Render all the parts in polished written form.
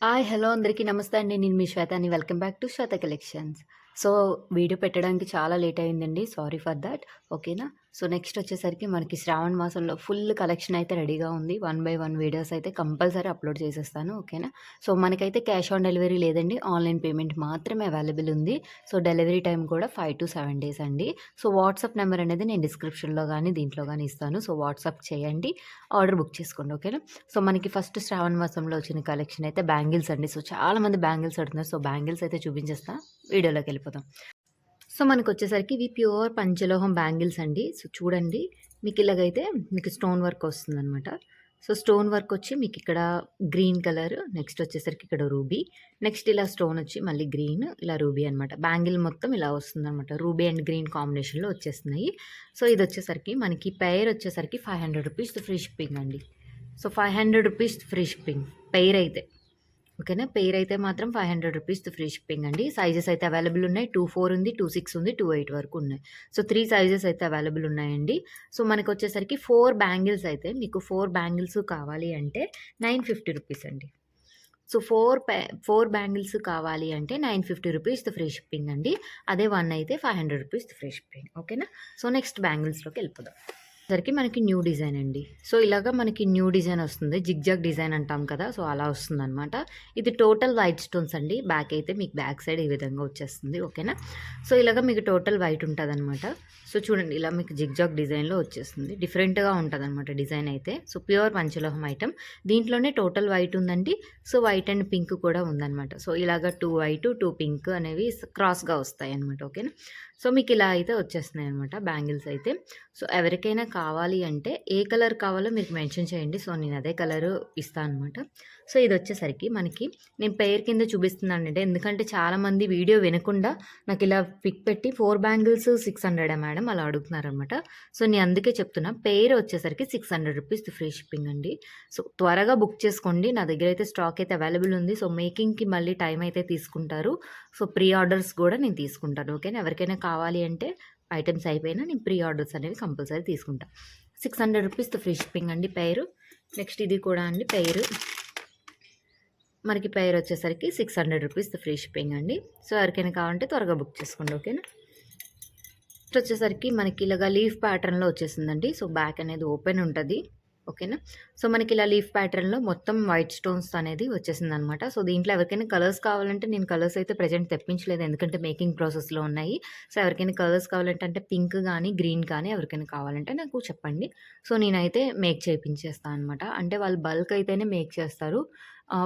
Hi! Hello అందరికీ నమస్తే అండి. నేను మీ శ్వేతాని. Welcome back to Shweta collections. So, video పెట్టడానికి చాలా లేట్ అయిందండి. Sorry for that. ఓకేనా? సో, నెక్స్ట్ వచ్చేసరికి మనకి శ్రావణ మాసంలో ఫుల్ కలెక్షన్ అయితే రెడీగా ఉంది. వన్ బై వన్ వీడియోస్ అయితే కంపల్సరీ అప్‌లోడ్ చేసేస్తాను. ఓకేనా? సో, మనకైతే క్యాష్ ఆన్ డెలివరీ లేదండి. ఆన్‌లైన్ పేమెంట్ మాత్రమే అవైలబుల్ ఉంది. సో, డెలివరీ టైమ్ కూడా 5-7 డేస్ అండి. సో, వాట్సాప్ నెంబర్ అనేది నేను డిస్క్రిప్షన్‌లో గానీ, దీంట్లో గానీ ఇస్తాను. సో, వాట్సాప్ చేయండి. ఆర్డర్ బుక్ చేసుకోండి. ఓకేనా? సో, మనకి ఫస్ట్ శ్రావణ మాసంలో వచ్చిన కలెక్షన్ అయితే బ్యాంగిల్స్ అండి. సో, చాలామంది బ్యాంగిల్స్ అడుగుతున్నారు. సో, బ్యాంగిల్స్ అయితే చూపించేస్తా. వీడియోలోకెళ్ళిపోదాం. సో, మనకొచ్చేసరికి ఇవి ప్యూర్ పంచలోహం బ్యాంగిల్స్ అండి. సో, చూడండి మీకిలాగైతే మీకు స్టోన్ వర్క్ వస్తుందనమాట. సో, స్టోన్ వర్క్ వచ్చి మీకిక్కడ గ్రీన్ కలర్, నెక్స్ట్ వచ్చేసరికి ఇక్కడ రూబీ, నెక్స్ట్ ఇలా స్టోన్ వచ్చి మళ్ళీ గ్రీన్, ఇలా రూబీ అనమాట. బ్యాంగిల్ మొత్తం ఇలా వస్తుందనమాట. రూబీ అండ్ గ్రీన్ కాంబినేషన్‌లో వచ్చేస్తున్నాయి. సో, ఇదొచ్చేసరికి మనకి పెయిర్ వచ్చేసరికి ₹500 ఫ్రీ షిప్పింగ్ అండి. సో, ₹500 ఫ్రీ షిప్పింగ్ పెయిర్ అయితే. ఓకేనా? పెయిర్ అయితే మాత్రం ₹500 ఫ్రీ షిప్పింగ్ అండి. సైజెస్ అయితే అవైలబుల్ ఉన్నాయి. 24 ఉంది, 26 ఉంది, 28 వరకు ఉన్నాయి. సో, 3 సైజెస్ అయితే అవైలబుల్ ఉన్నాయండి. సో, మనకొచ్చేసరికి 4 బ్యాంగిల్స్ అయితే మీకు 4 బ్యాంగిల్స్ కావాలి అంటే ₹950 అండి. సో, 4 బ్యాంగిల్స్ కావాలి అంటే ₹950 ఫ్రీ షిప్పింగ్ అండి. అదే 1 అయితే ₹500 ఫ్రీ షిప్పింగ్. ఓకేనా? సో, నెక్స్ట్ బ్యాంగిల్స్‌లోకి వెళ్ళిపోదాం. సరికి మనకి న్యూ డిజైన్ అండి. సో, ఇలాగ మనకి న్యూ డిజైన్ వస్తుంది. జిగ్‌జాగ్ డిజైన్ అంటాం కదా! సో, అలా వస్తుందనమాట. ఇది టోటల్ వైట్ స్టోన్స్ అండి. బ్యాక్ అయితే మీకు బ్యాక్ సైడ్ ఈ విధంగా వచ్చేస్తుంది. ఓకేనా? సో, ఇలాగ మీకు టోటల్ వైట్ ఉంటదనమాట. సో, చూడండి ఇలా మీకు జిగ్‌జాగ్ డిజైన్‌లో వచ్చేస్తుంది. డిఫరెంట్‌గా ఉంటదనమాట డిజైన్ అయితే. సో, ప్యూర్ పంచలోహం ఐటెమ్. దీంట్లోనే టోటల్ వైట్ ఉందండి. సో, వైట్ అండ్ పింక్ కూడా ఉందనమాట. సో, ఇలాగ 2 వైట్, 2 పింక్ అనేవి క్రాస్‌గా వస్తాయన్నమాట. ఓకేనా? సో, మీకు ఇలా అయితే వచ్చేస్తున్నాయన్నమాట బ్యాంగిల్స్ అయితే. సో, ఎవరికైనా కావాలి అంటే ఏ కలర్ కావాలో మీకు మెన్షన్ చేయండి. సో, నేను అదే కలరు ఇస్తా అనమాట. సో, ఇదొచ్చేసరికి మనకి నేను పెయిర్ కింద చూపిస్తున్నానంటే ఎందుకంటే చాలామంది వీడియో వినకుండా నాకు ఇలా పిక్ పెట్టి 4 బ్యాంగిల్స్ 600 మేడం అలా అడుగుతున్నారనమాట. సో, నేను అందుకే చెప్తున్నా పెయిర్ వచ్చేసరికి ₹600 ఫ్రీ షిప్పింగ్ అండి. సో, త్వరగా బుక్ చేసుకోండి. నా దగ్గర అయితే స్టాక్ అయితే అవైలబుల్ ఉంది. సో, మేకింగ్‌కి మళ్ళీ టైం అయితే తీసుకుంటారు. సో, ప్రీ ఆర్డర్స్ కూడా నేను తీసుకుంటాను. ఓకేనా? ఎవరికైనా కావాలి అంటే ఐటెమ్స్ అయిపోయినా నేను ప్రీ ఆర్డర్స్ అనేవి కంపల్సరీ తీసుకుంటా. ₹600 ఫ్రీ షిప్పింగ్ అండి పెయిర్. నెక్స్ట్ ఇది కూడా అండి పెయిర్. మనకి పెయిర్ వచ్చేసరికి ₹600 ఫ్రీ షిప్పింగ్ అండి. సో, ఎవరికైనా కావాలంటే త్వరగా బుక్ చేసుకోండి. ఓకేనా? నెక్స్ట్ వచ్చేసరికి మనకి ఇలాగా లీఫ్ ప్యాటర్న్‌లో వచ్చేసిందండి. సో, బ్యాక్ అనేది ఓపెన్ ఉంటది. ఓకేనా? సో, మనకి ఇలా లీఫ్ ప్యాటర్న్‌లో మొత్తం వైట్ స్టోన్స్ అనేది వచ్చేసిందనమాట. సో, దీంట్లో ఎవరికైనా కలర్స్ కావాలంటే నేను కలర్స్ అయితే ప్రెజెంట్ తెప్పించలేదు. ఎందుకంటే మేకింగ్ ప్రాసెస్‌లో ఉన్నాయి. సో, ఎవరికైనా కలర్స్ కావాలంటే అంటే పింక్ గానీ, గ్రీన్ కానీ ఎవరికైనా కావాలంటే నాకు చెప్పండి. సో, నేనైతే మేక్ చేపించేస్తా అనమాట. అంటే వాళ్ళు బల్క్ అయితేనే మేక్ చేస్తారు.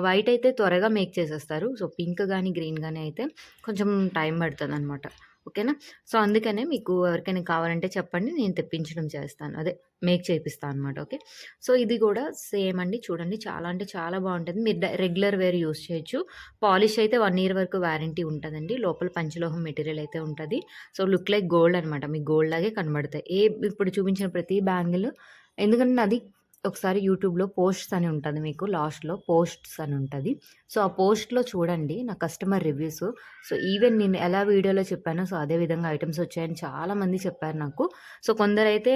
వైట్ అయితే త్వరగా మేక్ చేసేస్తారు. సో, పింక్ గానీ, గ్రీన్ గానీ అయితే కొంచెం టైం పడతదనమాట. ఓకేనా? సో, అందుకనే మీకు ఎవరికైనా కావాలంటే చెప్పండి. నేను తెప్పించడం చేస్తాను. అదే మేక్ చేపిస్తా అనమాట. ఓకే. సో, ఇది కూడా సేమ్ అండి. చూడండి చాలా అంటే చాలా బావుంటది. మీరు రెగ్యులర్ వేర్ యూజ్ చేయొచ్చు. పాలిష్ అయితే 1 ఇయర్ వరకు వారంటీ ఉంటదండి. లోపల పంచలోహం మెటీరియల్ అయితే ఉంటది. సో, లుక్ లైక్ గోల్డ్ అనమాట. మీకు గోల్డ్ లాగే కనబడతాయి. ఇప్పుడు చూపించిన ప్రతి బ్యాంగిల్ ఎందుకంటే నాది ఒకసారి యూట్యూబ్‌లో పోస్ట్స్ అని ఉంటది మీకు లాస్ట్‌లో పోస్ట్స్ అని ఉంటది. సో, ఆ పోస్ట్‌లో చూడండి నా కస్టమర్ రివ్యూస్. సో, ఈవెన్ నేను ఎలా వీడియోలో చెప్పానో సో, అదే విధంగా ఐటెమ్స్ వచ్చాయని చాలామంది చెప్పారు నాకు. సో, కొందరైతే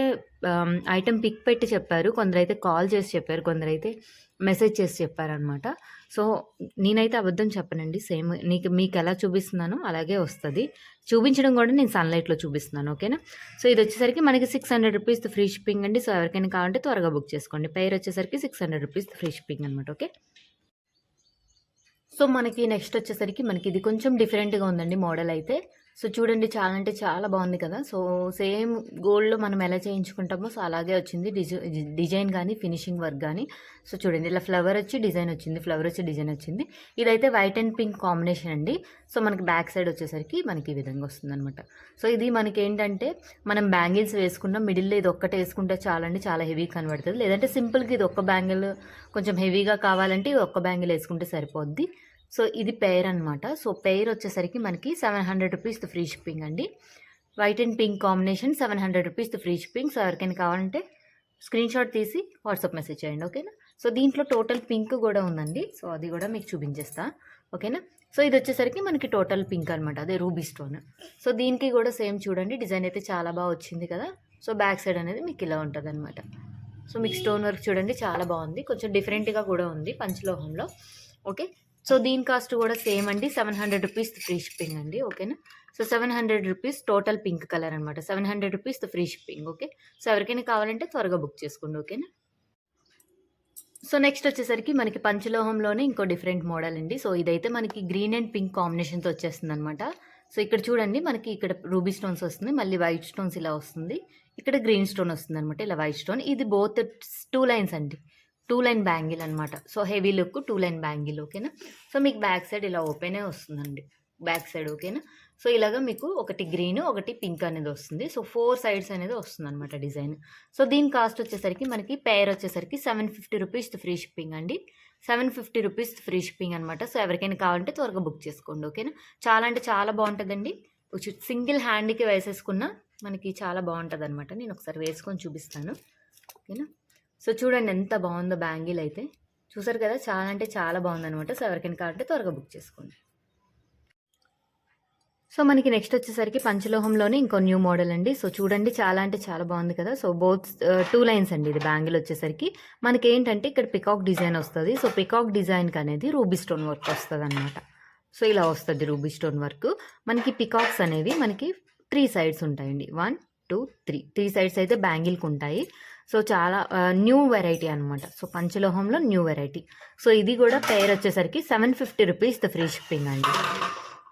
ఐటెమ్ పిక్ పెట్టి చెప్పారు. కొందరైతే కాల్ చేసి చెప్పారు. కొందరైతే మెసేజ్ చేసి చెప్పారనమాట. సో, నేనైతే అబద్ధం చెప్పనండి. సేమ్ మీకెలా చూపిస్తున్నానో అలాగే వస్తది. చూపించడం కూడా నేను సన్‌లైట్‌లో చూపిస్తున్నాను. ఓకేనా? సో, ఇదొచ్చేసరికి మనకి ₹600 ఫ్రీ షిప్పింగ్ అండి. సో, ఎవరికైనా కావాలంటే త్వరగా బుక్ చేసుకోండి. పెయిర్ వచ్చేసరికి ₹600 ఫ్రీ షిప్పింగ్ అనమాట. ఓకే. సో, మనకి నెక్స్ట్ వచ్చేసరికి మనకి ఇది కొంచెం డిఫరెంట్‌గా ఉందండి మోడల్ అయితే. సో, చూడండి చాలా అంటే చాలా బావుంది కదా! సో, సేమ్ గోల్డ్‌లో మనం ఎలా చేయించుకుంటామో సో, అలాగే వచ్చింది. డిజైన్ గానీ, ఫినిషింగ్ వర్క్ గానీ. సో, చూడండి ఇలా ఫ్లవర్ వచ్చి డిజైన్ వచ్చింది. ఫ్లవర్ వచ్చి డిజైన్ వచ్చింది. ఇదైతే వైట్ అండ్ పింక్ కాంబినేషన్ అండి. సో, మనకి బ్యాక్ సైడ్ వచ్చేసరికి మనకి ఈ విధంగా వస్తుందనమాట. సో, ఇది మనకేంటంటే మనం బ్యాంగిల్స్ వేసుకున్నాం. మిడిల్‌లో ఇది ఒక్కటి వేసుకుంటే చాలండి. చాలా హెవీ కనబడుతది. లేదంటే సింపుల్‌గా ఇది ఒక్క బ్యాంగిల్ కొంచెం హెవీగా కావాలంటే ఈ ఒక్క బ్యాంగిల్ వేసుకుంటే సరిపోద్ది. సో, ఇది పెయిర్ అనమాట. సో, పెయిర్ వచ్చేసరికి మనకి ₹700 ఫ్రీ షిప్పింగ్ అండి. White and pink combination ₹700 free shipping. So, ఎవరికైనా కావాలంటే స్క్రీన్‌షాట్ తీసి వాట్సాప్ మెసేజ్ చేయండి. ఓకేనా? సో, దీంట్లో టోటల్ పింక్ గూడా ఉందండి. సో, అది గూడా మీకు చూపించేస్తా. ఓకేనా? సో, ఇదొచ్చేసరికి మనకి టోటల్ పింక్ అనమాట. అదే రూబీ స్టోన్. సో, దీనికి గూడా సేమ్ చూడండి డిజైన్ అయితే చాలా వచ్చింది కదా! సో, బ్యాక్ సైడ్ అనేది మీకు ఇలా ఉంటదనమాట. సో, మీకు స్టోన్ వర్క్ చూడండి చాలా బావుంది. కొంచెం డిఫరెంట్‌గా కూడా ఉంది పంచలోహంలో. ఓకే. సో దీని కాస్ట్ కూడా సేమ్ అండి, 700 రూపీస్ ఫ్రీ షిప్పింగ్ అండి. ఓకేనా. So 700 rupees total pink colour అనమాట. 700 rupees free shipping. Okay. So ఎవరికైనా కావాలంటే త్వరగా బుక్ చేసుకోండి. ఓకేనా. సో నెక్స్ట్ వచ్చేసరికి మనకి పంచలోహంలోనే ఇంకో డిఫరెంట్ మోడల్ అండి. సో ఇదైతే మనకి గ్రీన్ అండ్ పింక్ కాంబినేషన్తో వచ్చేస్తుంది అనమాట. సో ఇక్కడ చూడండి, మనకి ఇక్కడ రూబీ స్టోన్స్ వస్తుంది, మళ్ళీ వైట్ స్టోన్స్ ఇలా వస్తుంది, ఇక్కడ గ్రీన్ స్టోన్ వస్తుంది అనమాట, ఇలా వైట్ స్టోన్. ఇది బోత్ 2 లైన్స్ అండి, 2 లైన్ బ్యాంగిల్ అనమాట. So heavy look 2 line bangle. ఓకేనా. సో మీకు బ్యాక్ సైడ్ ఇలా ఓపెనే వస్తుందండి, బ్యాక్ సైడ్. ఓకేనా. సో ఇలాగా మీకు ఒకటి గ్రీన్ ఒకటి పింక్ అనేది వస్తుంది. సో 4 సైడ్స్ అనేది వస్తుంది అనమాట డిజైన్. సో దీని కాస్ట్ వచ్చేసరికి మనకి పేర్ వచ్చేసరికి 750 రూపీస్ ఫ్రీ షిప్పింగ్ అండి. 750 రూపీస్ ఫ్రీ షిప్పింగ్ అనమాట. సో ఎవరికైనా కావాలంటే త్వరగా బుక్ చేసుకోండి. ఓకేనా. చాలా అంటే చాలా బాగుంటుందండి. సింగిల్ హ్యాండ్కి వేసేసుకున్న మనకి చాలా బాగుంటుంది అనమాట. నేను ఒకసారి వేసుకొని చూపిస్తాను. ఓకేనా. సో చూడండి ఎంత బాగుందో బ్యాంగిల్ అయితే, చూసారు కదా, చాలా అంటే చాలా బాగుందనమాట. సో ఎవరికైనా కావాలంటే త్వరగా బుక్ చేసుకోండి. సో మనకి నెక్స్ట్ వచ్చేసరికి పంచలోహంలోనే ఇంకో న్యూ మోడల్ అండి. సో చూడండి, చాలా అంటే చాలా బాగుంది కదా. సో బోత్ 2 లైన్స్ అండి. ఇది బ్యాంగిల్ వచ్చేసరికి మనకి ఏంటంటే ఇక్కడ పికాక్ డిజైన్ వస్తుంది. సో పికాక్ డిజైన్కి అనేది రూబీ స్టోన్ వర్క్ వస్తుంది అనమాట. సో ఇలా వస్తుంది రూబీ స్టోన్ వర్క్. మనకి పికాక్స్ అనేవి మనకి 3 సైడ్స్ ఉంటాయండి. 1 2 3 సైడ్స్ అయితే బ్యాంగిల్కి ఉంటాయి. సో చాలా న్యూ వెరైటీ అనమాట. సో పంచలోహంలో న్యూ వెరైటీ. సో ఇది కూడా పేర్ వచ్చేసరికి 750 రూపీస్ ఫ్రీ షిప్పింగ్ అండి.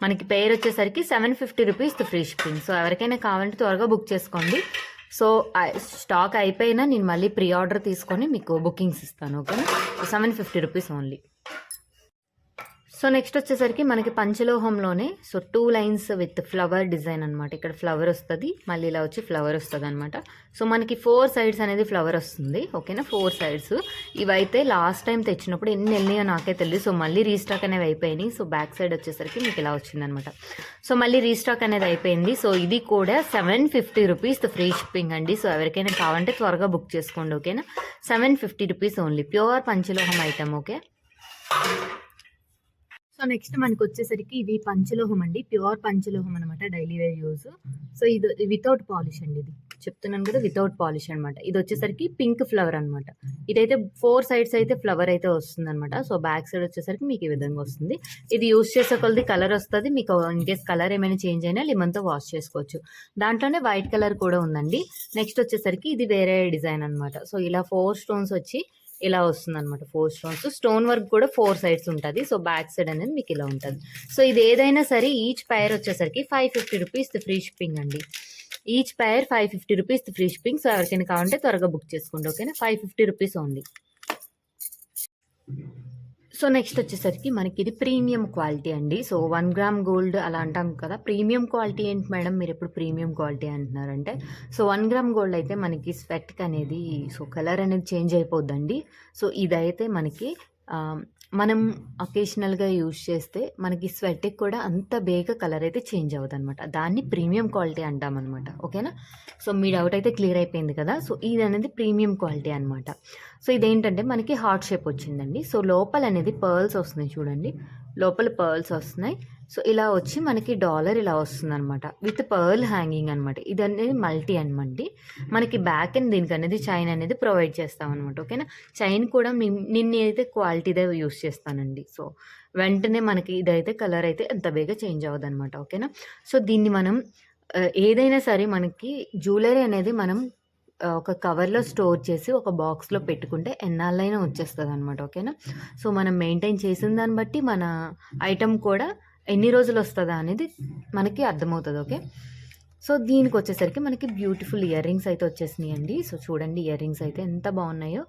మనకి పేర్ వచ్చేసరికి 750 రూపీస్ ఫ్రీ షిప్పింగ్. సో ఎవరికైనా కావాలంటే త్వరగా బుక్ చేసుకోండి. సో స్టాక్ అయిపోయినా నేను మళ్ళీ ప్రీ ఆర్డర్ తీసుకొని మీకు బుకింగ్స్ ఇస్తాను. ఓకేనా. So 750 rupees only. So next వచ్చేసరికి మనకి పంచలోహంలోనే so 2 lines with flower design అనమాట. ఇక్కడ ఫ్లవర్ వస్తుంది, మళ్ళీ ఇలా వచ్చి ఫ్లవర్ వస్తుంది అనమాట. సో మనకి 4 సైడ్స్ అనేది ఫ్లవర్ వస్తుంది. ఓకేనా. 4 సైడ్స్. ఇవైతే లాస్ట్ టైం తెచ్చినప్పుడు ఎన్ని వెళ్ళినాయో నాకే తెలియదు. సో మళ్ళీ రీస్టాక్ అనేవి అయిపోయినాయి. సో బ్యాక్ సైడ్ వచ్చేసరికి మీకు ఇలా వచ్చిందనమాట. సో మళ్ళీ రీస్టాక్ అనేది అయిపోయింది. సో ఇది కూడా 750 రూపీస్ ఫ్రీ షిప్పింగ్ అండి. సో ఎవరికైనా కావాలంటే త్వరగా బుక్ చేసుకోండి. ఓకేనా. 750 రూపీస్ ఓన్లీ, ప్యూర్ పంచలోహం ఐటమ్. ఓకే. సో నెక్స్ట్ మనకి వచ్చేసరికి ఇవి పంచలోహం అండి, ప్యూర్ పంచలోహం అనమాట, డైలీ వేర్ యూజ్. సో ఇది వితౌట్ పాలిష్ అండి. ఇది చెప్తున్నాను కదా, వితౌట్ పాలిష్ అనమాట. ఇది వచ్చేసరికి పింక్ ఫ్లవర్ అనమాట. ఇదైతే 4 సైడ్స్ అయితే ఫ్లవర్ అయితే వస్తుంది అనమాట. సో బ్యాక్ సైడ్ వచ్చేసరికి మీకు ఈ విధంగా వస్తుంది. ఇది యూజ్ చేసే కొలది కలర్ వస్తుంది. మీకు ఇన్ కేస్ కలర్ ఏమైనా చేంజ్ అయినా లిమన్తో వాష్ చేసుకోవచ్చు. దాంట్లోనే వైట్ కలర్ కూడా ఉందండి. నెక్స్ట్ వచ్చేసరికి ఇది వేరే డిజైన్ అనమాట. సో ఇలా 4 స్టోన్స్ వచ్చి ఇలా వస్తుంది అనమాట. 4 స్టోన్స్. స్టోన్ వర్క్ కూడా 4 సైడ్స్ ఉంటుంది. సో బ్యాక్ సైడ్ అనేది మీకు ఇలా ఉంటుంది. సో ఇది ఏదైనా సరే ఈచ్ పైర్ వచ్చేసరికి 550 రూపీస్ ఫ్రీ షిప్పింగ్ అండి. Each pair 550 rupees free shipping. So ఎవరికైనా కావాలంటే త్వరగా బుక్ చేసుకోండి. ఓకేనా. 550 రూపీస్ ఓన్లీ. సో నెక్స్ట్ వచ్చేసరికి మనకి ఇది ప్రీమియం క్వాలిటీ అండి. సో 1 గ్రామ్ గోల్డ్ అలా అంటాం కదా. ప్రీమియం క్వాలిటీ ఏంటి మేడం, మీరు ఎప్పుడు ప్రీమియం క్వాలిటీ అంటున్నారంటే, సో 1 గ్రామ్ గోల్డ్ అయితే మనకి స్వెట్కి అనేది సో కలర్ అనేది చేంజ్ అయిపోద్దండి. సో ఇదైతే మనకి మనం అకేషనల్గా యూజ్ చేస్తే మనకి స్వెట్కి కూడా అంత బేగా కలర్ అయితే చేంజ్ అవ్వదు అనమాట. దాన్ని ప్రీమియం క్వాలిటీ అంటామన్నమాట. ఓకేనా. సో మీ డౌట్ అయితే క్లియర్ అయిపోయింది కదా. సో ఇది అనేది ప్రీమియం క్వాలిటీ అనమాట. సో ఇదేంటంటే మనకి హార్ట్ షేప్ వచ్చిందండి. సో లోపల అనేది పర్ల్స్ వస్తున్నాయి చూడండి, లోపల పర్ల్స్ వస్తున్నాయి. సో ఇలా వచ్చి మనకి డాలర్ ఇలా వస్తుంది అనమాట, విత్ పర్ల్ హ్యాంగింగ్ అనమాట. ఇది అనేది మల్టీ అనమాట. మనకి బ్యాక్ అండ్ దీనికి అనేది చైన్ అనేది ప్రొవైడ్ చేస్తాం అనమాట. ఓకేనా. చైన్ కూడా నిన్న అయితే క్వాలిటీదే యూస్ చేస్తానండి. సో వెంటనే మనకి ఇదైతే కలర్ అయితే ఎంత బేగా చేంజ్ అవ్వదు అనమాట. ఓకేనా. సో దీన్ని మనం ఏదైనా సరే మనకి జ్యువెలరీ అనేది మనం ఒక కవర్లో స్టోర్ చేసి ఒక బాక్స్లో పెట్టుకుంటే ఎన్నాళ్ళైనా వచ్చేస్తుంది అనమాట. ఓకేనా. సో మనం మెయింటైన్ చేసిన దాన్ని బట్టి మన ఐటమ్ కూడా ఎన్ని రోజులు వస్తుందా అనేది మనకి అర్థమవుతుంది. ఓకే. సో దీనికి వచ్చేసరికి మనకి బ్యూటిఫుల్ ఇయర్ రింగ్స్ అయితే వచ్చేసినాయి అండి. సో చూడండి, ఇయర్ రింగ్స్ అయితే ఎంత బాగున్నాయో.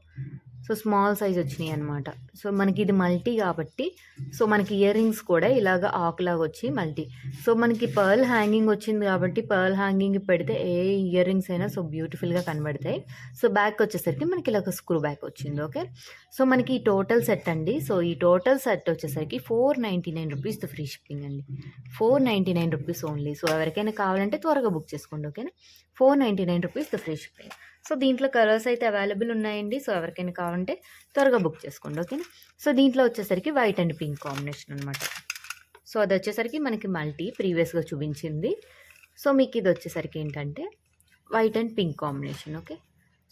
సో స్మాల్ సైజ్ వచ్చినాయి అనమాట. సో మనకి ఇది మల్టీ కాబట్టి సో మనకి ఇయర్ రింగ్స్ కూడా ఇలాగ ఆకులాగా వచ్చి మల్టీ. సో మనకి పర్ల్ హ్యాంగింగ్ వచ్చింది కాబట్టి పర్ల్ హ్యాంగింగ్ పెడితే ఏ ఇయర్ రింగ్స్ అయినా సో బ్యూటిఫుల్గా కనబడతాయి. సో బ్యాక్ వచ్చేసరికి మనకి ఇలాగ స్క్రూ బ్యాక్ వచ్చింది. ఓకే. సో మనకి ఈ టోటల్ సెట్ అండి. సో ఈ టోటల్ సెట్ వచ్చేసరికి 499 రూపీస్ ఫ్రీ షిప్పింగ్ అండి. 499 రూపీస్ ఓన్లీ. సో ఎవరికైనా కావాలంటే త్వరగా బుక్ చేసుకోండి. ఓకేనా. 499 రూపీస్ ఫ్రీ షిప్పింగ్. సో దీంట్లో కలర్స్ అయితే అవైలబుల్ ఉన్నాయండి. సో ఎవరికైనా కావాలంటే త్వరగా బుక్ చేసుకోండి. ఓకేనా. సో దీంట్లో వచ్చేసరికి వైట్ అండ్ పింక్ కాంబినేషన్ అనమాట. సో అది వచ్చేసరికి మనకి మల్టీ ప్రీవియస్గా చూపించింది. సో మీకు ఇది వచ్చేసరికి ఏంటంటే white and pink combination. Okay.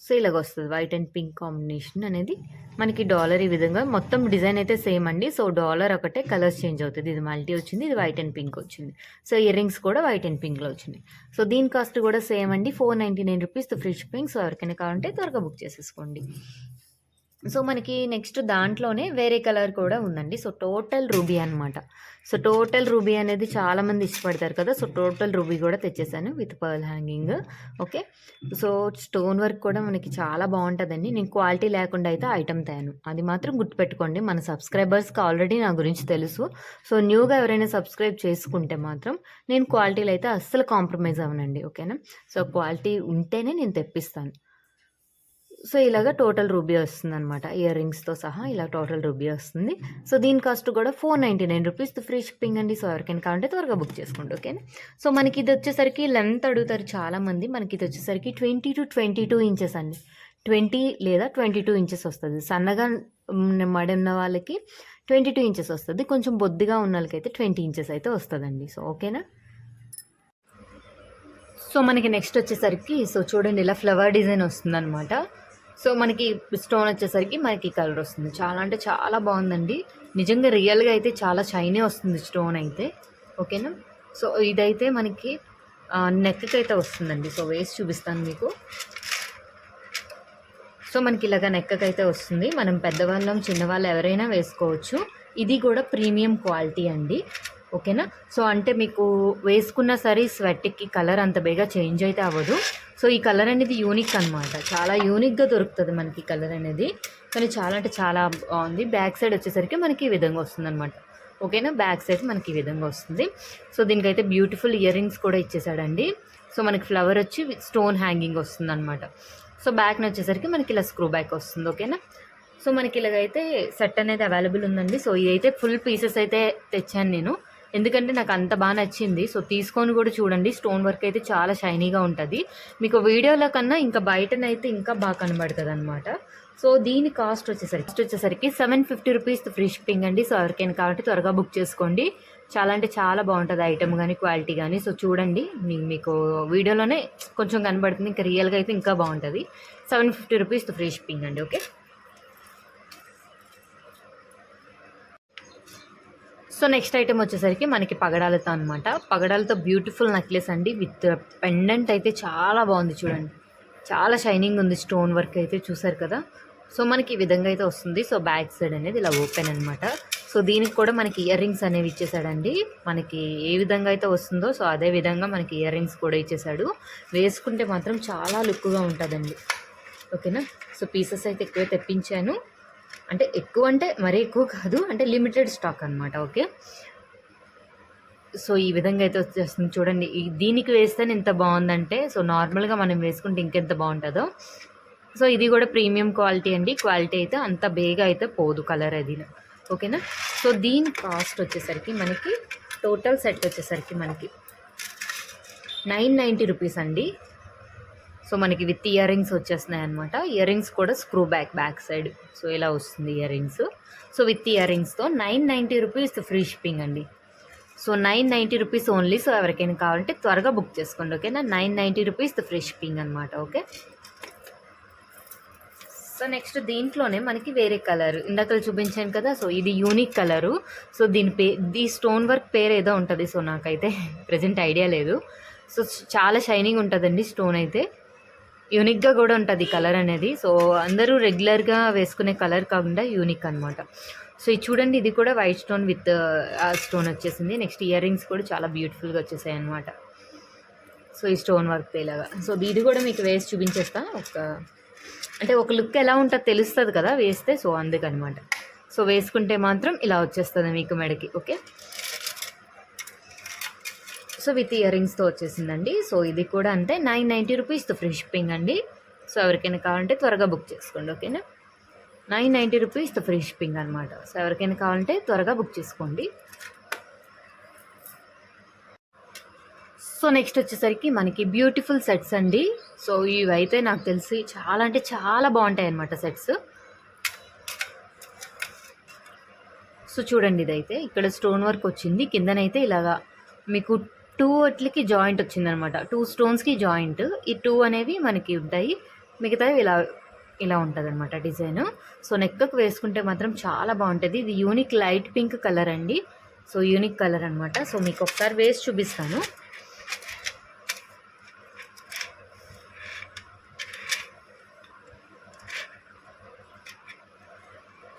So ఇలాగొస్తది. వైట్ అండ్ పింక్ కాంబినేషన్ అనేది మనకి డాలర్ ఈ విధంగా మొత్తం డిజైన్ అయితే సేమ్ అండి. సో డాలర్ ఒకటే కలర్స్ చేంజ్ అవుతది. ఇది మల్టీ వచ్చింది. ఇది వైట్ అండ్ పింక్ వచ్చింది. సో ఇయర్ రింగ్స్ కూడా వైట్ అండ్ పింక్‌లో వచ్చినాయి. సో దీని కాస్ట్ కూడా సేమ్ అండి. ₹499 ఫ్రీ షిప్పింగ్. సో ఎవరికైనా కావాలంటే త్వరగా బుక్ చేసేసుకోండి. సో మనకి నెక్స్ట్ దాంట్లోనే వేరే కలర్ కూడా ఉందండి. సో టోటల్ రూబీ అనమాట. సో టోటల్ రూబీ అనేది చాలామంది ఇష్టపడతారు కదా! సో టోటల్ రూబీ కూడా తెచ్చేసాను with pearl hanging. Okay. So stone work కూడా మనకి చాలా బావుంటదండి. నేను క్వాలిటీ లేకుండా అయితే ఐటెమ్ తేను. అది మాత్రం గుర్తుపెట్టుకోండి. మన సబ్స్క్రైబర్స్‌కి ఆల్రెడీ నా గురించి తెలుసు. సో న్యూగా ఎవరైనా సబ్స్క్రైబ్ చేసుకుంటే మాత్రం నేను క్వాలిటీలో అయితే అస్సలు కాంప్రమైజ్ అవ్వనండి. ఓకేనా? సో క్వాలిటీ ఉంటేనే నేను తెప్పిస్తాను. సో ఇలాగ టోటల్ రూబీ వస్తుందనమాట. ఇయర్ రింగ్స్‌తో సహా ఇలా టోటల్ రూబీ వస్తుంది. సో దీని కాస్ట్ కూడా ₹499 ఫ్రీ షిప్పింగ్ అండి. సో ఎవరికైనా కావాలంటే త్వరగా బుక్ చేసుకోండి. ఓకేనా? సో మనకి ఇది వచ్చేసరికి లెంత్ అడుగుతారు చాలామంది. మనకి ఇది వచ్చేసరికి 20-22 ఇంచెస్ అండి. 20 లేదా 22 ఇంచెస్ వస్తది. సన్నగా మడి ఉన్న వాళ్ళకి 22 ఇంచెస్ వస్తది. కొంచెం బొద్దుగా ఉన్న వాళ్ళకైతే 20 ఇంచెస్ అయితే వస్తదండి. సో ఓకేనా? సో మనకి నెక్స్ట్ వచ్చేసరికి సో చూడండి ఇలా ఫ్లవర్ డిజైన్ వస్తుందనమాట. సో మనకి స్టోన్ వచ్చేసరికి మనకి కలర్ వస్తుంది. చాలా అంటే చాలా బాగుందండి. నిజంగా రియల్గా అయితే చాలా షైనీ వస్తుంది స్టోన్ అయితే. ఓకేనా? సో ఇదైతే మనకి నెక్కి అయితే వస్తుందండి. సో వేసి చూపిస్తాను మీకు. సో మనకి ఇలాగ నెక్కకి అయితే వస్తుంది. మనం పెద్దవాళ్ళం చిన్నవాళ్ళు ఎవరైనా వేసుకోవచ్చు. ఇది కూడా ప్రీమియం క్వాలిటీ అండి. ఓకేనా? సో అంటే మీకు వేసుకున్న సరే స్వెట్‌కి కలర్ అంత బేగా చేంజ్ అయితే అవ్వదు. సో ఈ కలర్ అనేది యూనిక్ అనమాట. చాలా యూనిక్‌గా దొరుకుతుంది మనకి కలర్ అనేది. కానీ చాలా అంటే చాలా బాగుంది. బ్యాక్ సైడ్ వచ్చేసరికి మనకి ఈ విధంగా వస్తుందనమాట. ఓకేనా? బ్యాక్ సైడ్ మనకి ఈ విధంగా వస్తుంది. సో దీనికైతే బ్యూటిఫుల్ ఇయర్ రింగ్స్ కూడా ఇచ్చేసాడండి. సో మనకి ఫ్లవర్ వచ్చి స్టోన్ హ్యాంగింగ్ వస్తుందనమాట. సో బ్యాక్‌న వచ్చేసరికి మనకి ఇలా స్క్రూ బ్యాక్ వస్తుంది. ఓకేనా? సో మనకి ఇలాగైతే సెట్ అనేది అవైలబుల్ ఉందండి. సో ఇదైతే ఫుల్ పీసెస్ అయితే తెచ్చాను నేను. ఎందుకంటే నాకు అంత బాగా నచ్చింది. సో తీసుకొని కూడా చూడండి. స్టోన్ వర్క్ అయితే చాలా షైనీగా ఉంటుంది. మీకు వీడియోలో కన్నా ఇంకా బయటనైతే ఇంకా బాగా కనబడుతుందనమాట. సో దీని కాస్ట్ వచ్చేసరికి ₹750 ఫ్రీ షిప్పింగ్ అండి. సో ఎవరికైనా కాబట్టి త్వరగా బుక్ చేసుకోండి. చాలా అంటే చాలా బాగుంటుంది ఐటమ్ కానీ క్వాలిటీ కానీ. సో చూడండి మీకు వీడియోలోనే కొంచెం కనబడుతుంది. ఇంకా రియల్గా అయితే ఇంకా బాగుంటుంది. ₹750 ఫ్రీ షిప్పింగ్ అండి. ఓకే. సో నెక్స్ట్ ఐటమ్ వచ్చేసరికి మనకి పగడాలతో అనమాట. పగడాలతో బ్యూటిఫుల్ నెక్లెస్ అండి విత్ పెండెంట్ అయితే చాలా బాగుంది చూడండి. చాలా షైనింగ్ ఉంది. స్టోన్ వర్క్ అయితే చూసారు కదా. సో మనకి ఈ విధంగా అయితే వస్తుంది. సో బ్యాక్ సైడ్ అనేది ఇలా ఓపెన్ అనమాట. సో దీనికి కూడా మనకి ఇయర్ రింగ్స్ అనేవి ఇచ్చేసాడండి. మనకి ఏ విధంగా అయితే వస్తుందో సో అదే విధంగా మనకి ఇయర్ రింగ్స్ కూడా ఇచ్చేసాడు. వేసుకుంటే మాత్రం చాలా లుక్గా ఉంటుందండి. ఓకేనా? సో పీసెస్ అయితే ఎక్కువ తెప్పించాను. అంటే ఎక్కువ అంటే మరీ ఎక్కువ కాదు. అంటే లిమిటెడ్ స్టాక్ అనమాట. ఓకే. సో ఈ విధంగా అయితే వచ్చేస్తుంది చూడండి. దీనికి వేస్తేనే ఎంత బాగుందంటే సో నార్మల్గా మనం వేసుకుంటే ఇంకెంత బాగుంటుందో. సో ఇది కూడా ప్రీమియం క్వాలిటీ అండి. క్వాలిటీ అయితే అంత బేగా అయితే పోదు కలర్ అది. ఓకేనా? సో దీని కాస్ట్ వచ్చేసరికి మనకి టోటల్ సెట్ వచ్చేసరికి మనకి ₹990 అండి. సో మనకి విత్ ఇయర్ రింగ్స్ వచ్చేస్తున్నాయి అనమాట. ఇయర్ రింగ్స్ కూడా స్క్రూ బ్యాక్ సైడ్ సో ఇలా వస్తుంది ఇయర్ రింగ్స్. సో విత్ ఇయర్ రింగ్స్తో ₹990 ఫ్రీ షిప్పింగ్ అండి. So ₹990 only. సో ఎవరికైనా కావాలంటే త్వరగా బుక్ చేసుకోండి. ఓకేనా? ₹990 ఫ్రీ షిప్పింగ్ అనమాట. ఓకే. సో నెక్స్ట్ దీంట్లోనే మనకి వేరే కలర్ ఇందాక చూపించాను కదా. సో ఇది యూనిక్ కలరు. సో ఈ స్టోన్ వర్క్ పేరు ఏదో ఉంటుంది. సో నాకైతే ప్రజెంట్ ఐడియా లేదు. సో చాలా షైనింగ్ ఉంటుందండి స్టోన్ అయితే. యూనిక్గా కూడా ఉంటుంది కలర్ అనేది. సో అందరూ రెగ్యులర్గా వేసుకునే కలర్ కాకుండా యూనిక్ అనమాట. సో ఇది చూడండి. ఇది కూడా వైట్ స్టోన్ విత్ స్టోన్ వచ్చేసింది. నెక్స్ట్ ఇయర్ రింగ్స్ కూడా చాలా బ్యూటిఫుల్గా వచ్చేసాయి అనమాట. సో ఈ స్టోన్ వర్క్ ఇలాగా. సో ఇది కూడా మీకు వేసి చూపించేస్తా. ఒక లుక్ ఎలా ఉంటుందో తెలుస్తుంది కదా వేస్తే. సో అందుకనమాట. సో వేసుకుంటే మాత్రం ఇలా వచ్చేస్తుంది మీకు మెడకి. ఓకే. సో విత్ ఇయర్ రింగ్స్తో వచ్చేసిందండి. సో ఇది కూడా అంతే ₹990 ఫ్రీ షిప్పింగ్ అండి. సో ఎవరికైనా కావాలంటే త్వరగా బుక్ చేసుకోండి. ఓకేనా? ₹990 ఫ్రీ షిప్పింగ్ అనమాట. సో ఎవరికైనా కావాలంటే త్వరగా బుక్ చేసుకోండి. సో నెక్స్ట్ వచ్చేసరికి మనకి బ్యూటిఫుల్ సెట్స్ అండి. సో ఇవైతే నాకు తెలిసి చాలా అంటే చాలా బాగుంటాయి అన్నమాట సెట్స్. సో చూడండి ఇదైతే ఇక్కడ స్టోన్ వర్క్ వచ్చింది. కిందనైతే ఇలాగా మీకు 2 వాటికి జాయింట్ వచ్చిందనమాట. 2 స్టోన్స్కి జాయింట్. ఈ 2 అనేవి మనకి ఉంటాయి. మిగతావి ఇలా ఇలా ఉంటుందన్నమాట డిజైన్. సో నెక్కు వేసుకుంటే మాత్రం చాలా బాగుంటుంది. ఇది యూనిక్ లైట్ పింక్ కలర్ అండి. సో యూనిక్ కలర్ అనమాట. సో మీకు ఒకసారి వేసి చూపిస్తాను.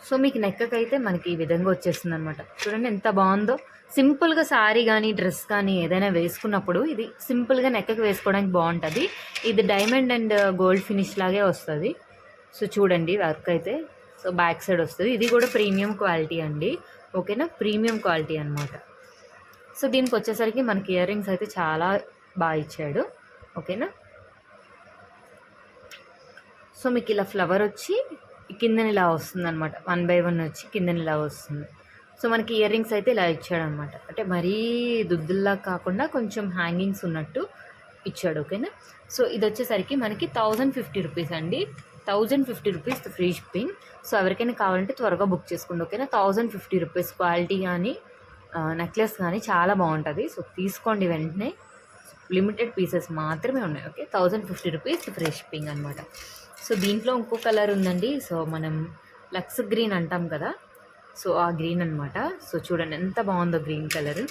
సో మీకు నెక్కకైతే మనకి ఈ విధంగా వచ్చేస్తుంది అనమాట. చూడండి ఎంత బాగుందో. సింపుల్గా శారీ కానీ డ్రెస్ కానీ ఏదైనా వేసుకున్నప్పుడు ఇది సింపుల్గా నెక్కకి వేసుకోవడానికి బాగుంటుంది. ఇది డైమండ్ అండ్ గోల్డ్ ఫినిష్ లాగే వస్తుంది. సో చూడండి వర్క్ అయితే. సో బ్యాక్ సైడ్ వస్తుంది. ఇది కూడా ప్రీమియం క్వాలిటీ అండి. ఓకేనా, ప్రీమియం క్వాలిటీ అనమాట. సో దీనికి వచ్చేసరికి మనకి ఇయర్ రింగ్స్ అయితే చాలా బాగా ఇచ్చాడు. ఓకేనా, సో మీకు ఇలా ఫ్లవర్ వచ్చి కిందని ఇలా వస్తుంది అనమాట. 1 by 1 వచ్చి కిందని ఇలా వస్తుంది. సో మనకి ఇయర్ రింగ్స్ అయితే ఇలా ఇచ్చాడనమాట. అంటే మరీ దుద్దుల్లా కాకుండా కొంచెం హ్యాంగింగ్స్ ఉన్నట్టు ఇచ్చాడు. ఓకేనా, సో ఇది వచ్చేసరికి మనకి 1050 రూపీస్ అండి. 1050 రూపీస్ ఫ్రీ షిప్పింగ్. సో ఎవరికైనా కావాలంటే త్వరగా బుక్ చేసుకోండి. ఓకేనా, 1050 రూపీస్. క్వాలిటీ కానీ నెక్లెస్ కానీ చాలా బాగుంటుంది. సో తీసుకోండి వెంటనే. లిమిటెడ్ పీసెస్ మాత్రమే ఉన్నాయి. ఓకే, 1050 రూపీస్ ఫ్రీ షిప్పింగ్ అనమాట. సో దీంట్లో ఇంకో కలర్ ఉందండి. సో మనం లక్స్ గ్రీన్ అంటాం కదా, సో ఆ గ్రీన్ అనమాట. సో చూడండి ఎంత బాగుందో గ్రీన్ కలర్.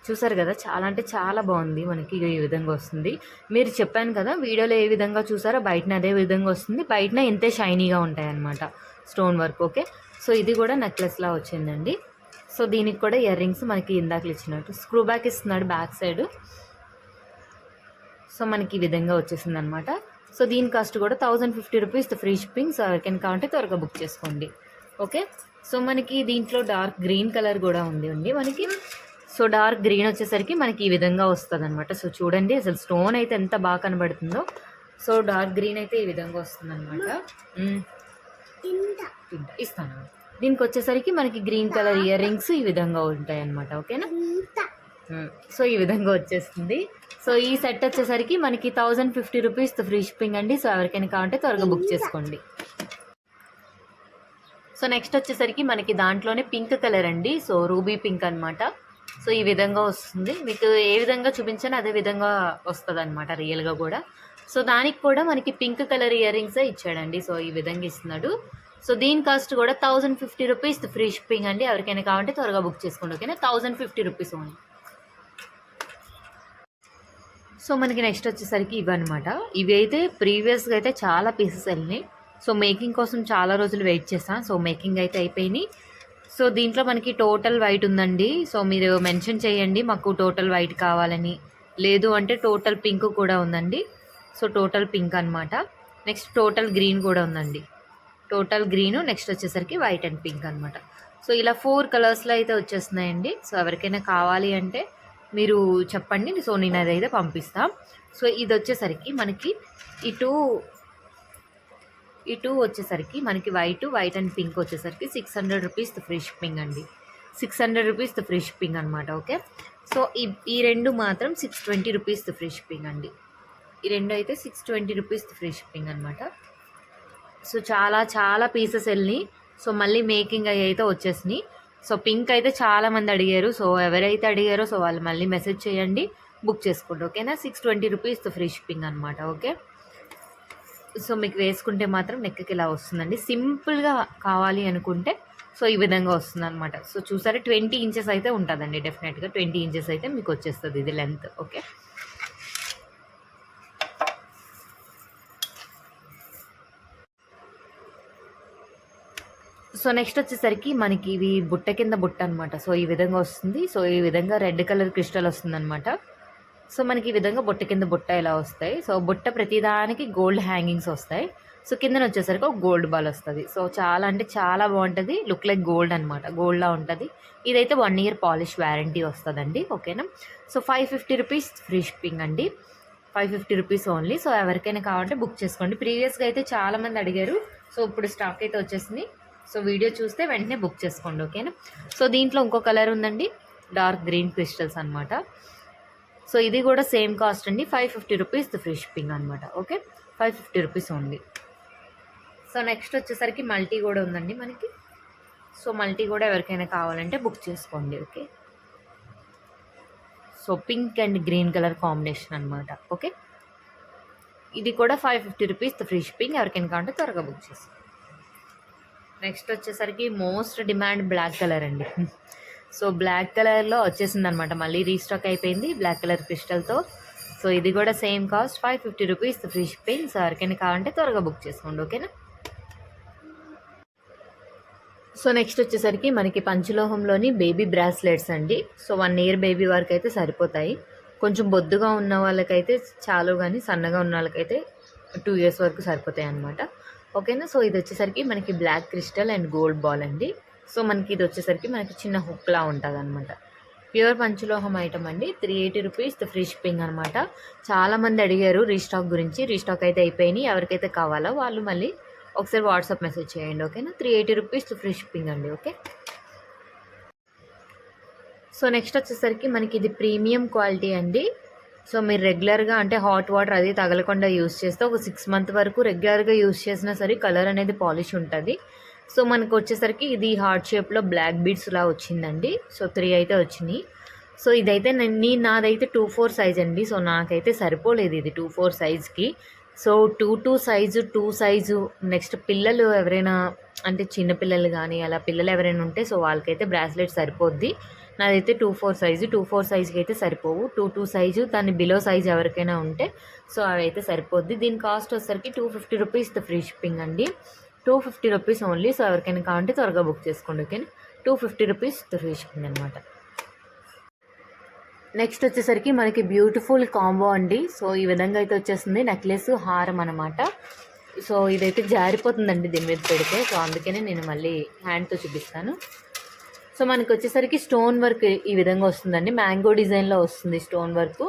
చూసారు కదా, చాలా అంటే చాలా బాగుంది. మనకి ఈ విధంగా వస్తుంది. మీరు చెప్పాను కదా వీడియోలో ఏ విధంగా చూసారో బయటన అదే విధంగా వస్తుంది. బయటన ఇంతే షైనీగా ఉంటాయి అన్నమాట స్టోన్ వర్క్. ఓకే, సో ఇది కూడా నెక్లెస్లా వచ్చిందండి. సో దీనికి కూడా ఇయర్ రింగ్స్ మనకి ఇందాకలు ఇచ్చినట్టు స్క్రూ బ్యాక్ ఇస్తున్నాడు బ్యాక్ సైడ్. సో మనకి ఈ విధంగా వచ్చేసింది అనమాట. సో దీని కాస్ట్ కూడా 1050 రూపీస్ ఫ్రీ షిప్పింగ్. సో ఎవరికైనా కావాలంటే త్వరగా బుక్ చేసుకోండి. ఓకే, సో మనకి దీంట్లో డార్క్ గ్రీన్ కలర్ కూడా ఉంది మనకి. సో డార్క్ గ్రీన్ వచ్చేసరికి మనకి ఈ విధంగా వస్తుంది అనమాట. సో చూడండి అసలు స్టోన్ అయితే ఎంత బాగా కనబడుతుందో. సో డార్క్ గ్రీన్ అయితే ఈ విధంగా వస్తుంది అనమాట. ఇస్తాను. దీనికి వచ్చేసరికి మనకి గ్రీన్ కలర్ ఇయర్ రింగ్స్ ఈ విధంగా ఉంటాయి అనమాట. ఓకేనా, సో ఈ విధంగా వచ్చేస్తుంది. సో ఈ సెట్ వచ్చేసరికి మనకి 1050 రూపీస్ ఫ్రీ షిప్పింగ్ అండి. సో ఎవరికైనా కావాలంటే త్వరగా బుక్ చేసుకోండి. సో నెక్స్ట్ వచ్చేసరికి మనకి దాంట్లోనే పింక్ కలర్ అండి. సో రూబీ పింక్ అనమాట. సో ఈ విధంగా వస్తుంది. మీకు ఏ విధంగా చూపించానో అదే విధంగా వస్తుంది అనమాట రియల్గా కూడా. సో దానికి కూడా మనకి పింక్ కలర్ ఇయర్ రింగ్సే ఇచ్చాడండి. సో ఈ విధంగా ఇస్తున్నాడు. సో దీని కాస్ట్ కూడా 1050 రూపీస్ ఫ్రీ షిప్పింగ్ అండి. ఎవరికైనా కావాలంటే త్వరగా బుక్ చేసుకోండి. ఓకేనా, 1050 రూపీస్ ఓన్లీ. సో మనకి నెక్స్ట్ వచ్చేసరికి ఇవన్నమాట. ఇవి అయితే ప్రీవియస్గా అయితే చాలా పీసెస్ వెళ్ళినాయి. సో మేకింగ్ కోసం చాలా రోజులు వెయిట్ చేస్తాను. సో మేకింగ్ అయితే అయిపోయినాయి. సో దీంట్లో మనకి టోటల్ వైట్ ఉందండి. సో మీరు మెన్షన్ చేయండి మాకు టోటల్ వైట్ కావాలని. లేదు అంటే టోటల్ పింక్ కూడా ఉందండి. సో టోటల్ పింక్ అనమాట. నెక్స్ట్ టోటల్ గ్రీన్ కూడా ఉందండి. టోటల్ గ్రీను, నెక్స్ట్ వచ్చేసరికి వైట్ అండ్ పింక్ అనమాట. సో ఇలా 4 కలర్స్లో అయితే వచ్చేస్తున్నాయండి. సో ఎవరికైనా కావాలి అంటే మీరు చెప్పండి. సో నేను అదైతే పంపిస్తాను. సో ఇది వచ్చేసరికి మనకి ఇటు వచ్చేసరికి మనకి వైట్ అండ్ పింక్ వచ్చేసరికి 600 రూపీస్ ఫ్రీ షిప్పింగ్ అండి. 600 రూపీస్ ఫ్రీ షిప్పింగ్ అనమాట. ఓకే, సో ఈ రెండు మాత్రం 620 రూపీస్ ఫ్రీ షిప్పింగ్ అండి. ఈ రెండు అయితే 620 రూపీస్ ఫ్రీ షిప్పింగ్ అనమాట. సో చాలా పీసెస్ వెళ్ళినాయి. సో మళ్ళీ మేకింగ్ అయితే వచ్చేసినాయి. సో పింక్ అయితే చాలామంది అడిగారు. సో ఎవరైతే అడిగారో సో వాళ్ళు మళ్ళీ మెసేజ్ చేయండి, బుక్ చేసుకోండి. ఓకేనా, 620 రూపీస్ ఫ్రీ షిప్పింగ్ అనమాట. ఓకే, సో మీకు వేసుకుంటే మాత్రం నెక్కి ఇలా వస్తుందండి. సింపుల్గా కావాలి అనుకుంటే సో ఈ విధంగా వస్తుంది అనమాట. సో చూసారా 20 ఇంచెస్ అయితే ఉంటుందండి. డెఫినెట్గా 20 ఇంచెస్ అయితే మీకు వచ్చేస్తుంది ఇది లెంత్. ఓకే, సో నెక్స్ట్ వచ్చేసరికి మనకి ఇవి బుట్ట కింద బుట్ట అనమాట. సో ఈ విధంగా వస్తుంది. సో ఈ విధంగా రెడ్ కలర్ క్రిస్టల్ వస్తుంది అనమాట. సో మనకి ఈ విధంగా బుట్ట కింద బుట్ట ఇలా వస్తాయి. సో బుట్ట ప్రతిదానికి గోల్డ్ హ్యాంగింగ్స్ వస్తాయి. సో కిందన వచ్చేసరికి ఒక గోల్డ్ బాల్ వస్తుంది. సో చాలా అంటే చాలా బాగుంటుంది. లుక్ లైక్ గోల్డ్ అనమాట, గోల్డ్లా ఉంటుంది. ఇదైతే 1 year పాలిష్ వ్యారంటీ వస్తుందండి. ఓకేనా, సో 550 రూపీస్ ఫ్రీ షిప్పింగ్ అండి. 550 రూపీస్ ఓన్లీ. సో ఎవరికైనా కావాలంటే బుక్ చేసుకోండి. ప్రీవియస్గా అయితే చాలామంది అడిగారు. సో ఇప్పుడు స్టాక్ అయితే వచ్చేసింది. సో వీడియో చూస్తే వెంటనే బుక్ చేసుకోండి. ఓకేనా, సో దీంట్లో ఇంకో కలర్ ఉందండి, డార్క్ గ్రీన్ క్రిస్టల్స్ అనమాట. సో ఇది కూడా సేమ్ కాస్ట్ అండి. 550 రూపీస్ ఫ్రీ షిప్పింగ్ అనమాట. Okay, 550 rupees only. So next వచ్చేసరికి మల్టీ కూడా ఉందండి మనకి. సో మల్టీ కూడా ఎవరికైనా కావాలంటే బుక్ చేసుకోండి. Okay, so pink and green colour combination అనమాట. ఓకే, ఇది కూడా 550 రూపీస్ ఫ్రీ షిప్పింగ్. ఎవరికైనా కావాలంటే త్వరగా బుక్ చేసి. నెక్స్ట్ వచ్చేసరికి మోస్ట్ డిమాండ్ బ్లాక్ కలర్ అండి. సో బ్లాక్ కలర్లో వచ్చేసింది అనమాట, మళ్ళీ రీస్టాక్ అయిపోయింది బ్లాక్ కలర్ క్రిస్టల్తో. సో ఇది కూడా same cost 550 rupees free shipping. So ఎవరికైనా కావాలంటే త్వరగా బుక్ చేసుకోండి, ఓకేనా. సో నెక్స్ట్ వచ్చేసరికి మనకి పంచలోహంలోని బేబీ బ్రాస్లెట్స్ అండి. సో 1 ఇయర్ బేబీ వరకు అయితే సరిపోతాయి. కొంచెం బొద్దుగా ఉన్న వాళ్ళకైతే చాలు, కానీ సన్నగా ఉన్న వాళ్ళకైతే 2 ఇయర్స్ వరకు సరిపోతాయి అనమాట, ఓకేనా. సో ఇది వచ్చేసరికి మనకి black crystal and gold ball అండి. సో మనకి ఇది వచ్చేసరికి మనకి చిన్న హుక్లా ఉంటుంది అనమాట. ప్యూర్ పంచలోహం ఐటమ్ అండి. 380 రూపీస్ ఫ్రీ షిప్పింగ్ అనమాట. చాలామంది అడిగారు రీస్టాక్ గురించి. రీస్టాక్ అయితే అయిపోయినాయి. ఎవరికైతే కావాలో వాళ్ళు మళ్ళీ ఒకసారి వాట్సాప్ మెసేజ్ చేయండి, ఓకేనా. 380 రూపీస్ ఫ్రీ షిప్పింగ్ అండి, ఓకే. సో నెక్స్ట్ వచ్చేసరికి మనకి ఇది ప్రీమియం క్వాలిటీ అండి. సో మీరు రెగ్యులర్గా అంటే హాట్ వాటర్ అది తగలకుండా యూస్ చేస్తే ఒక 6 మంత్ వరకు రెగ్యులర్గా యూస్ చేసినా సరే కలర్ అనేది పాలిష్ ఉంటుంది. సో మనకు వచ్చేసరికి ఇది హార్ట్ షేప్లో బ్లాక్ బీడ్స్ లా వచ్చిందండి. సో 3 అయితే వచ్చినాయి. సో ఇదైతే నాదైతే 2-4 సైజ్ అండి. సో నాకైతే సరిపోలేదు ఇది 2-4 సైజ్కి. సో 2 సైజు నెక్స్ట్ పిల్లలు ఎవరైనా అంటే చిన్నపిల్లలు కానీ అలా పిల్లలు ఎవరైనా ఉంటే సో వాళ్ళకైతే బ్రాస్లెట్ సరిపోద్ది. నాదైతే 2-4 సైజుకి అయితే సరిపోవు. 2 సైజు దాని బిలో సైజు ఎవరికైనా ఉంటే సో అవి అయితే సరిపోద్ది. దీని కాస్ట్ వచ్చేసరికి 250 రూపీస్ ఫ్రీ షిప్పింగ్ అండి. 250 రూపీస్ ఓన్లీ. సో ఎవరికైనా కావాలంటే త్వరగా బుక్ చేసుకోండి, ఓకేనా. 250 రూపీస్ ఫ్రీ షిప్పింగ్ అనమాట. నెక్స్ట్ వచ్చేసరికి మనకి బ్యూటిఫుల్ కాంబో అండి. సో ఈ విధంగా అయితే వచ్చేస్తుంది, నెక్లెస్ హారం అనమాట. సో ఇదైతే జారిపోతుందండి దీని మీద పెడితే. సో అందుకనే నేను మళ్ళీ హ్యాండ్తో చూపిస్తాను. సో మనకి వచ్చేసరికి స్టోన్ వర్క్ ఈ విధంగా వస్తుందండి. మ్యాంగో డిజైన్లో వస్తుంది స్టోన్ వర్క్.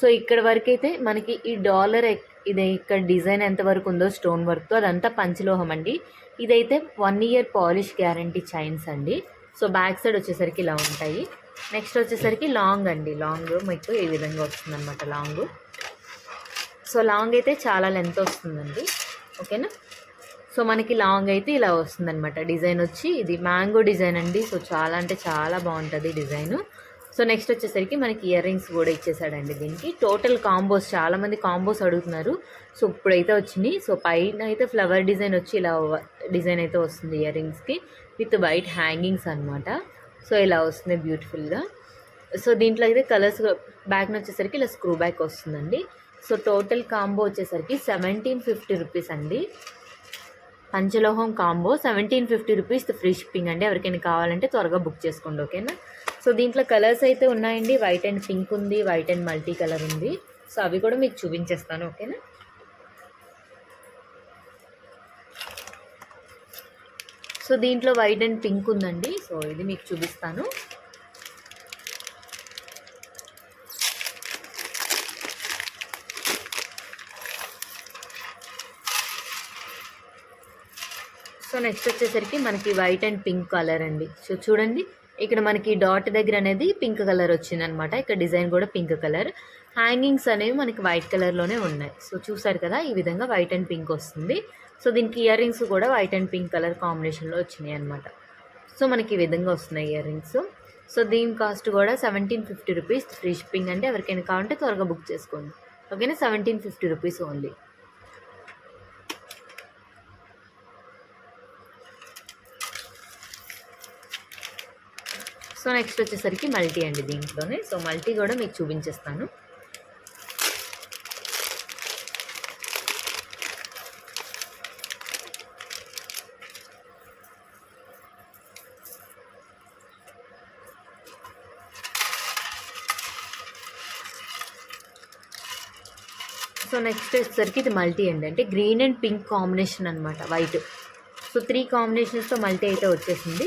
సో ఇక్కడ వరకు అయితే మనకి ఈ డాలర్ ఇది ఇక్కడ డిజైన్ ఎంతవరకు ఉందో స్టోన్ వర్క్తో అదంతా పంచలోహం అండి. ఇదైతే 1 ఇయర్ పాలిష్ గ్యారంటీ చైన్స్ అండి. సో బ్యాక్ సైడ్ వచ్చేసరికి ఇలా ఉంటాయి. నెక్స్ట్ వచ్చేసరికి లాంగ్ అండి. లాంగ్ మీకు ఈ విధంగా వస్తుంది అనమాట లాంగ్. సో లాంగ్ అయితే చాలా లెంత్ వస్తుందండి, ఓకేనా. సో మనకి లాంగ్ అయితే ఇలా వస్తుందన్నమాట. డిజైన్ వచ్చి ఇది మ్యాంగో డిజైన్ అండి. సో చాలా అంటే చాలా బాగుంటుంది డిజైను. సో నెక్స్ట్ వచ్చేసరికి మనకి ఇయర్ రింగ్స్ కూడా ఇచ్చేసాడండి దీనికి. టోటల్ కాంబోస్, చాలామంది కాంబోస్ అడుగుతున్నారు. సో ఇప్పుడైతే వచ్చినాయి. సో పైన అయితే ఫ్లవర్ డిజైన్ వచ్చి ఇలా డిజైన్ అయితే వస్తుంది ఇయర్ రింగ్స్కి విత్ వైట్ హ్యాంగింగ్స్ అనమాట. సో ఇలా వస్తుంది బ్యూటిఫుల్గా. సో దీంట్లో అయితే కలర్స్ బ్యాక్ని వచ్చేసరికి ఇలా స్క్రూ బ్యాక్ వస్తుందండి. సో టోటల్ కాంబో వచ్చేసరికి 1750 రూపీస్ అండి. పంచలోహం కాంబో 1750 రూపీస్ ఫ్రీ షిప్పింగ్ అండి. ఎవరికైనా కావాలంటే త్వరగా బుక్ చేసుకోండి, ఓకేనా. సో దీంట్లో కలర్స్ అయితే ఉన్నాయండి. వైట్ అండ్ పింక్ ఉంది, వైట్ అండ్ మల్టీ కలర్ ఉంది. సో అవి కూడా మీకు చూపించేస్తాను, ఓకేనా. సో దీంట్లో వైట్ అండ్ పింక్ ఉందండి. సో ఇది మీకు చూపిస్తాను. సో నెక్స్ట్ వచ్చేసరికి మనకి వైట్ అండ్ పింక్ కలర్ అండి. సో చూడండి ఇక్కడ మనకి డాట్ దగ్గర అనేది పింక్ కలర్ వచ్చిందనమాట. ఇక్కడ డిజైన్ కూడా పింక్ కలర్. హ్యాంగింగ్స్ అనేవి మనకి వైట్ కలర్లోనే ఉన్నాయి. సో చూసారు కదా, ఈ విధంగా వైట్ అండ్ పింక్ వస్తుంది. సో దీనికి ఇయర్ రింగ్స్ కూడా వైట్ అండ్ పింక్ కలర్ కాంబినేషన్లో వచ్చినాయి అనమాట. సో మనకి ఈ విధంగా వస్తున్నాయి ఇయర్ రింగ్స్. సో దీని కాస్ట్ కూడా 1750 రూపీస్ ఫ్రీ షిప్పింగ్ అంటే ఎవరికైనా కావాలంటే త్వరగా బుక్ చేసుకోండి, ఓకేనా. 1750 రూపీస్ ఓన్లీ. సో నెక్స్ట్ వచ్చేసరికి మల్టీ అండి దీంట్లోనే. సో మల్టీ కూడా మీకు చూపించేస్తాను. సో నెక్స్ట్ వచ్చేసరికి ఇది మల్టీ అండి, అంటే గ్రీన్ అండ్ పింక్ కాంబినేషన్ అనమాట, వైట్. సో 3 కాంబినేషన్స్తో మల్టీ అయితే వచ్చేసింది.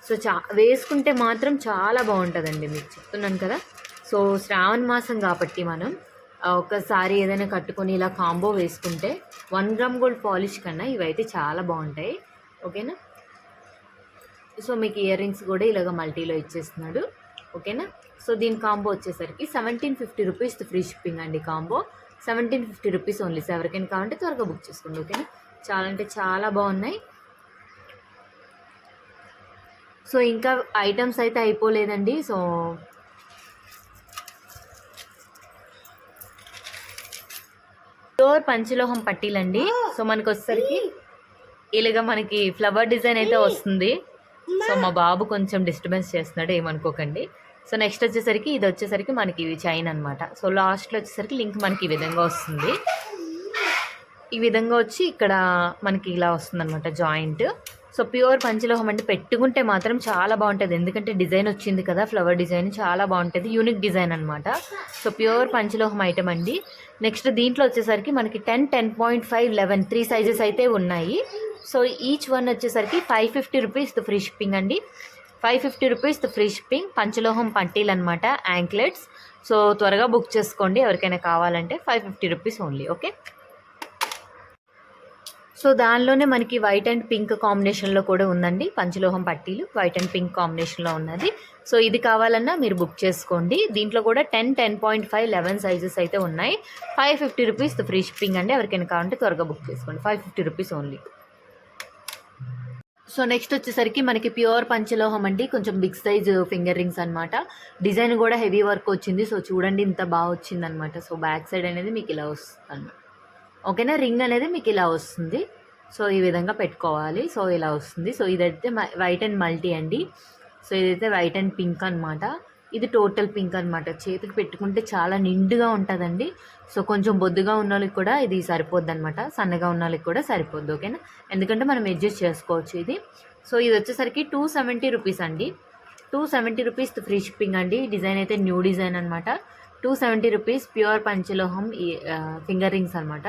సో వేసుకుంటే మాత్రం చాలా బాగుంటుందండి, మీకు చెప్తున్నాను కదా. సో శ్రావణ మాసం కాబట్టి మనం ఒకసారి ఏదైనా కట్టుకొని ఇలా కాంబో వేసుకుంటే 1 గ్రామ్ గోల్డ్ పాలిష్ కన్నా ఇవైతే చాలా బాగుంటాయి, ఓకేనా. సో మీకు ఇయర్ రింగ్స్ కూడా ఇలాగ మల్టీలో ఇచ్చేస్తున్నాడు, ఓకేనా. సో దీని కాంబో వచ్చేసరికి 1750 రూపీస్ ఫ్రీ షిప్పింగ్ అండి. Combo 1750 rupees only. సో ఎవరికైనా కావాలంటే త్వరగా బుక్ చేసుకోండి, ఓకేనా. చాలా అంటే చాలా బాగున్నాయి. సో ఇంకా ఐటమ్స్ అయితే అయిపోలేదండి. సో ప్యూర్ పంచలోహం పట్టీలండి. సో మనకు వచ్చేసరికి ఇలాగా మనకి ఫ్లవర్ డిజైన్ అయితే వస్తుంది. సో మా బాబు కొంచెం డిస్టర్బెన్స్ చేస్తున్నాడు, ఏమనుకోకండి. సో నెక్స్ట్ వచ్చేసరికి ఇది వచ్చేసరికి మనకి చైన్ అనమాట. సో లాస్ట్లో వచ్చేసరికి లింక్ మనకి ఈ విధంగా వస్తుంది. ఈ విధంగా వచ్చి ఇక్కడ మనకి ఇలా వస్తుంది అనమాట జాయింట్. సో ప్యూర్ పంచలోహం అంటే పెట్టుకుంటే మాత్రం చాలా బాగుంటుంది, ఎందుకంటే డిజైన్ వచ్చింది కదా, ఫ్లవర్ డిజైన్ చాలా బాగుంటుంది, యూనిక్ డిజైన్ అనమాట. సో ప్యూర్ పంచలోహం ఐటమ్ అండి. నెక్స్ట్ దీంట్లో వచ్చేసరికి మనకి 10, 10.5, 11 3 సైజెస్ అయితే ఉన్నాయి. సో ఈచ్ వన్ వచ్చేసరికి 550 రూపీస్ ఫ్రీ షిప్పింగ్ అండి. 550 రూపీస్ ఫ్రీ షిప్పింగ్. పంచలోహం పట్టీలు అనమాట, యాంక్లెట్స్. సో త్వరగా బుక్ చేసుకోండి ఎవరికైనా కావాలంటే. 550 రూపీస్ ఓన్లీ. ఓకే. సో దానిలోనే మనకి వైట్ అండ్ పింక్ కాంబినేషన్లో కూడా ఉందండి పంచలోహం పట్టీలు, వైట్ అండ్ పింక్ కాంబినేషన్లో ఉన్నది. సో ఇది కావాలన్నా మీరు బుక్ చేసుకోండి. దీంట్లో కూడా 10, 10.5, 11 సైజెస్ అయితే ఉన్నాయి. 550 రూపీస్ ఫ్రీ షిప్పింగ్ అండి. ఎవరికైనా కావాలంటే త్వరగా బుక్ చేసుకోండి. 550 రూపీస్ ఓన్లీ. సో నెక్స్ట్ వచ్చేసరికి మనకి ప్యూర్ పంచలోహం అండి, కొంచెం బిగ్ సైజ్ ఫింగర్ రింగ్స్ అనమాట. డిజైన్ కూడా హెవీ వర్క్ వచ్చింది. సో చూడండి ఇంత బాగా వచ్చింది అనమాట. సో బ్యాక్ సైడ్ అనేది మీకు ఇలా వస్తుంది అనమాట. ఓకేనా. రింగ్ అనేది మీకు ఇలా వస్తుంది. సో ఈ విధంగా పెట్టుకోవాలి. సో ఇలా వస్తుంది. సో ఇదైతే వైట్ అండ్ మల్టీ అండి. సో ఇదైతే వైట్ అండ్ పింక్ అనమాట. ఇది టోటల్ పింక్ అనమాట. చేతికి పెట్టుకుంటే చాలా నిండుగా ఉంటుందండి. సో కొంచెం బొద్దుగా ఉన్న వాళ్ళకి కూడా ఇది సరిపోద్ది అనమాట, సన్నగా ఉన్న వాళ్ళకి కూడా సరిపోద్ది. ఓకేనా, ఎందుకంటే మనం అడ్జస్ట్ చేసుకోవచ్చు ఇది. సో ఇది వచ్చేసరికి 270 రూపీస్ అండి. 270 రూపీస్ ఫ్రీ షిప్పింగ్ అండి. డిజైన్ అయితే న్యూ డిజైన్ అనమాట. 270 రూపీస్ ప్యూర్ పంచలోహం ఫింగర్ రింగ్స్ అనమాట,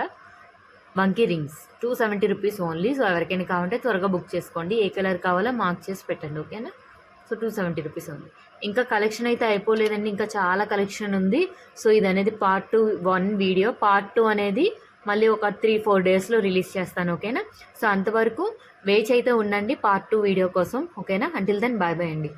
monkey rings. 270 rupees only. So ఎవరికైనా కావాలంటే త్వరగా బుక్ చేసుకోండి. ఏ కలర్ కావాలో మార్క్ చేసి పెట్టండి. ఓకేనా. సో 270 రూపీస్ ఉంది. ఇంకా కలెక్షన్ అయితే అయిపోలేదండి, ఇంకా చాలా కలెక్షన్ ఉంది. సో ఇది అనేది పార్ట్ 1 వీడియో. పార్ట్ 2 అనేది మళ్ళీ ఒక 3-4 డేస్లో రిలీజ్ చేస్తాను. ఓకేనా. సో అంతవరకు వేచి అయితే ఉండండి పార్ట్ 2 వీడియో కోసం. ఓకేనా. అంటిల్ దెన్ బాయ్ బాయ్ అండి.